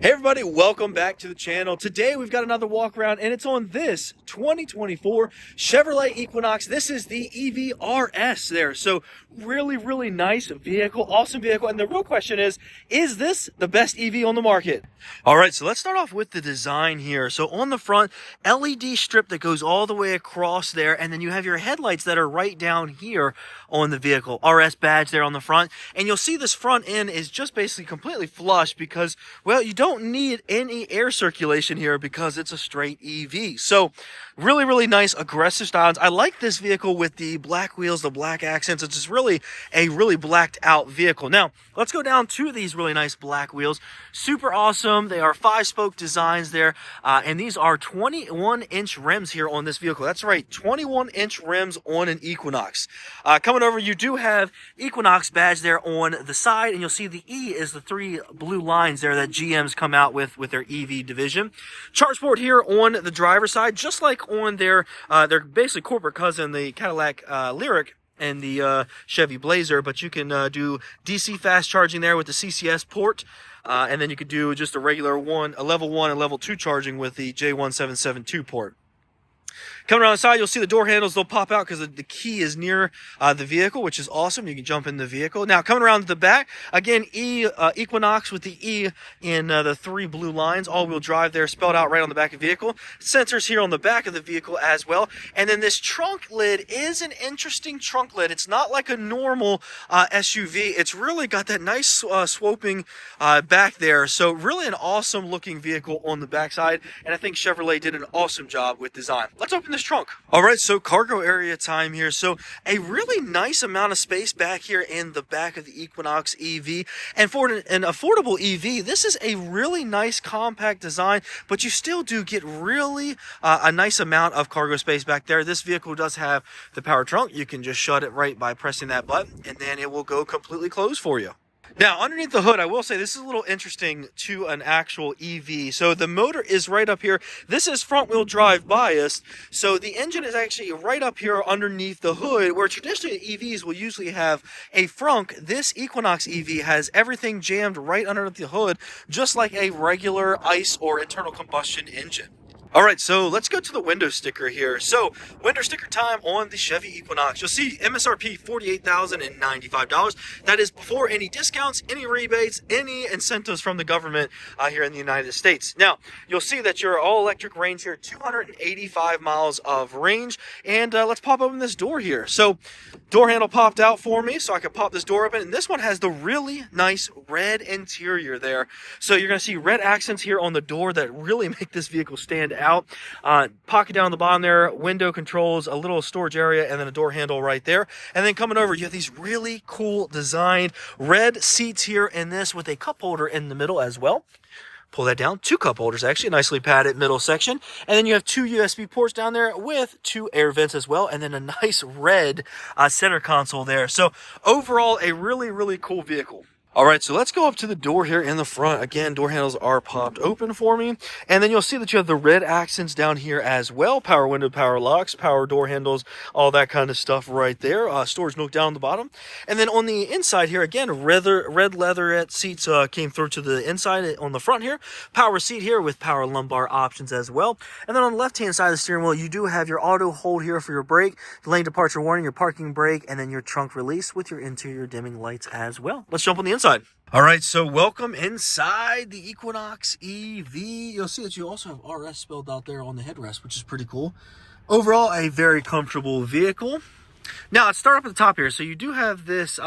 Hey everybody, welcome back to the channel. Today we've got another walk around and it's on this 2024 Chevrolet Equinox. This is the EV-RS there. So really nice vehicle, awesome vehicle. And the real question is this the best EV on the market? All right, so let's start off with the design here. So on the front, LED strip that goes all the way across there, and then you have your headlights that are right down here on the vehicle. RS badge there on the front. And you'll see this front end is just basically completely flush because, well, you don't need any air circulation here because it's a straight EV. So really nice aggressive styles. I like this vehicle with the black wheels, the black accents. It's just really a blacked out vehicle. Now let's go down to these really nice black wheels. Super awesome. They are 5-spoke designs there, and these are 21-inch rims here on this vehicle. That's right, 21-inch rims on an Equinox. Coming over, you do have Equinox badge there on the side, and you'll see the E is the 3 blue lines there that GM's come out with their EV division. Charge port here on the driver's side, just like on their basically corporate cousin, the Cadillac Lyriq and the Chevy Blazer, but you can do DC fast charging there with the CCS port. And then you could do just a regular level 1 and level 2 charging with the J1772 port. Coming around the side, you'll see the door handles. They'll pop out because the key is near the vehicle, which is awesome. You can jump in the vehicle. Now, coming around to the back, again, Equinox with the E in the 3 blue lines. All-wheel drive there, spelled out right on the back of the vehicle. Sensors here on the back of the vehicle as well. And then this trunk lid is an interesting trunk lid. It's not like a normal SUV. It's really got that nice sloping back there. So really an awesome looking vehicle on the backside. And I think Chevrolet did an awesome job with design. Let's open this trunk. All right, so cargo area time here. So a really nice amount of space back here in the back of the Equinox EV. And for an affordable EV, this is a really nice compact design, but you still do get really a nice amount of cargo space back there. This vehicle does have the power trunk. You can just shut it right by pressing that button, and then it will go completely closed for you. Now, underneath the hood, I will say this is a little interesting to an actual EV. So the motor is right up here. This is front-wheel drive biased. So the engine is actually right up here underneath the hood, where traditionally EVs will usually have a frunk. This Equinox EV has everything jammed right underneath the hood, just like a regular ICE or internal combustion engine. All right, so let's go to the window sticker here. So window sticker time on the Chevy Equinox. You'll see MSRP $48,095. That is before any discounts, any rebates, any incentives from the government here in the United States. Now, you'll see that your all-electric range here, 285 miles of range. And let's pop open this door here. So door handle popped out for me, so I could pop this door open. And this one has the really nice red interior there. So you're going to see red accents here on the door that really make this vehicle stand out. Pocket down the bottom there, window controls, a little storage area, and then a door handle right there. And then coming over, you have these really cool designed red seats here in this with a cup holder in the middle as well. Pull that down, 2 cup holders actually, nicely padded middle section. And then you have 2 USB ports down there with 2 air vents as well, and then a nice red center console there. So overall, a really cool vehicle. All right, so let's go up to the door here in the front. Again, door handles are popped open for me. And then you'll see that you have the red accents down here as well. Power window, power locks, power door handles, all that kind of stuff right there. Storage nook down the bottom. And then on the inside here, again, red leatherette seats came through to the inside on the front here. Power seat here with power lumbar options as well. And then on the left-hand side of the steering wheel, you do have your auto hold here for your brake, the lane departure warning, your parking brake, and then your trunk release with your interior dimming lights as well. Let's jump on the inside. All right, so welcome inside the Equinox EV. You'll see that you also have RS spelled out there on the headrest, which is pretty cool. Overall, a very comfortable vehicle. Now, let's start up at the top here. So you do have this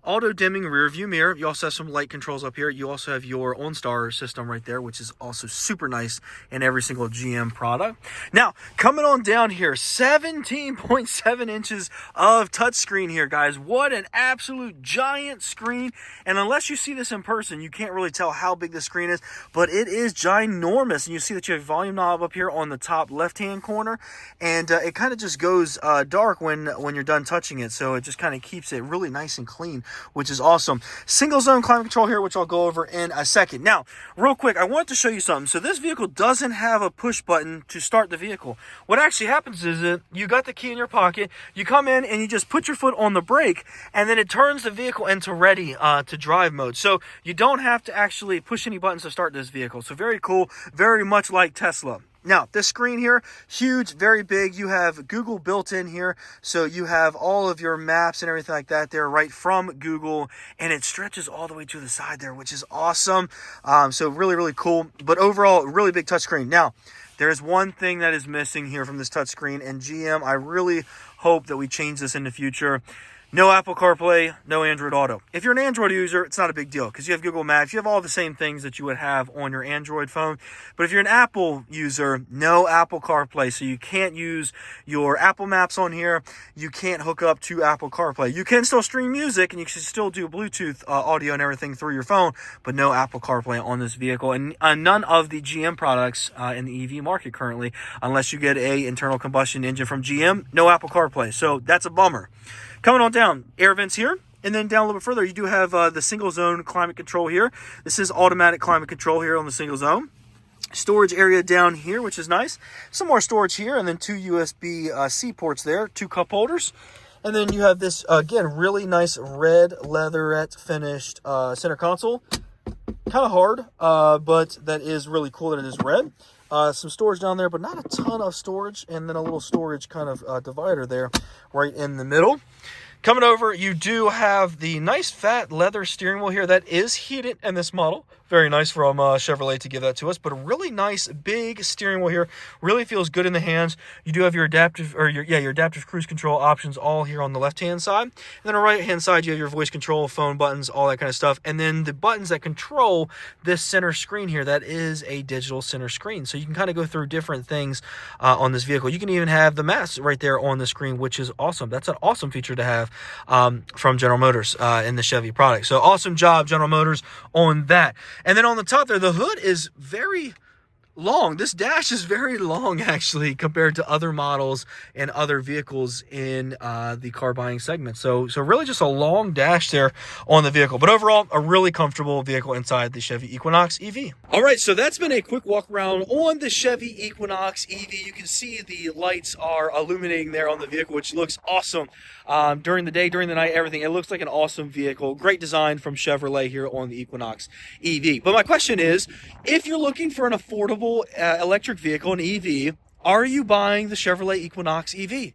auto dimming rear view mirror. You also have some light controls up here. You also have your OnStar system right there, which is also super nice in every single GM product. Now, coming on down here, 17.7 inches of touchscreen here, guys. What an absolute giant screen. And unless you see this in person, you can't really tell how big the screen is, but it is ginormous. And you see that you have a volume knob up here on the top left-hand corner, and it kind of just goes dark when you're done touching it. So it just kind of keeps it really nice and clean. which is awesome. Single zone climate control here, which I'll go over in a second. Now, real quick, I want to show you something. So this vehicle doesn't have a push button to start the vehicle. What actually happens is that you got the key in your pocket, you come in and you just put your foot on the brake, and then it turns the vehicle into ready to drive mode. So you don't have to actually push any buttons to start this vehicle. So very cool, very much like Tesla. Now, this screen here, huge, very big. You have Google built in here. So you have all of your maps and everything like that there right from Google. And it stretches all the way to the side there, which is awesome. So really, really cool. But overall, really big touchscreen. Now, there is one thing that is missing here from this touchscreen. And GM, I really hope that we change this in the future. No Apple CarPlay, no Android Auto. If you're an Android user, it's not a big deal because you have Google Maps. You have all the same things that you would have on your Android phone. But if you're an Apple user, no Apple CarPlay. So you can't use your Apple Maps on here. You can't hook up to Apple CarPlay. You can still stream music and you can still do Bluetooth audio and everything through your phone, but no Apple CarPlay on this vehicle. And none of the GM products in the EV market currently, unless you get a internal combustion engine from GM, no Apple CarPlay. So that's a bummer. Coming on down, air vents here, and then down a little bit further, you do have the single zone climate control here. This is automatic climate control here on the single zone. Storage area down here, which is nice. Some more storage here, and then 2 USB-C ports there, 2 cup holders. And then you have this, again, really nice red leatherette finished center console. Kind of hard, but that is really cool that it is red. Some storage down there, but not a ton of storage. And then a little storage kind of divider there right in the middle. Coming over, you do have the nice fat leather steering wheel here that is heated in this model. Very nice from Chevrolet to give that to us, but a really nice big steering wheel here. Really feels good in the hands. You do have your adaptive, or your adaptive cruise control options all here on the left-hand side. And then on the right-hand side, you have your voice control, phone buttons, all that kind of stuff. And then the buttons that control this center screen here, that is a digital center screen. So you can kind of go through different things on this vehicle. You can even have the maps right there on the screen, which is awesome. That's an awesome feature to have from General Motors in the Chevy product. So awesome job, General Motors, on that. And then on the top there, the hood is very long. This dash is very long, actually, compared to other models and other vehicles in the car buying segment. So really just a long dash there on the vehicle. But overall, a really comfortable vehicle inside the Chevy Equinox EV. All right, so that's been a quick walk around on the Chevy Equinox EV. You can see the lights are illuminating there on the vehicle, which looks awesome. During the day, during the night, everything. It looks like an awesome vehicle. Great design from Chevrolet here on the Equinox EV. But my question is, if you're looking for an affordable electric vehicle, an EV, are you buying the Chevrolet Equinox EV?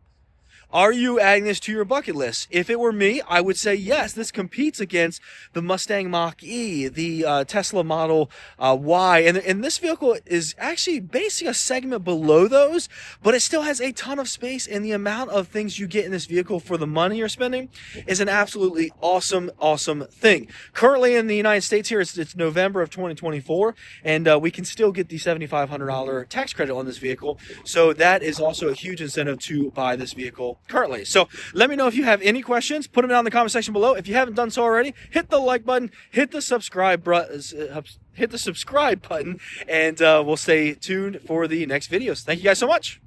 Are you adding this to your bucket list? If it were me, I would say yes. This competes against the Mustang Mach-E, the Tesla Model Y, and this vehicle is actually basically a segment below those, but it still has a ton of space, and the amount of things you get in this vehicle for the money you're spending is an absolutely awesome, awesome thing. Currently in the United States here, it's November of 2024, and we can still get the $7,500 tax credit on this vehicle, so that is also a huge incentive to buy this vehicle currently. So let me know if you have any questions. Put them down in the comment section below. If you haven't done so already, hit the like button, hit the subscribe button, and we'll stay tuned for the next videos. Thank you guys so much.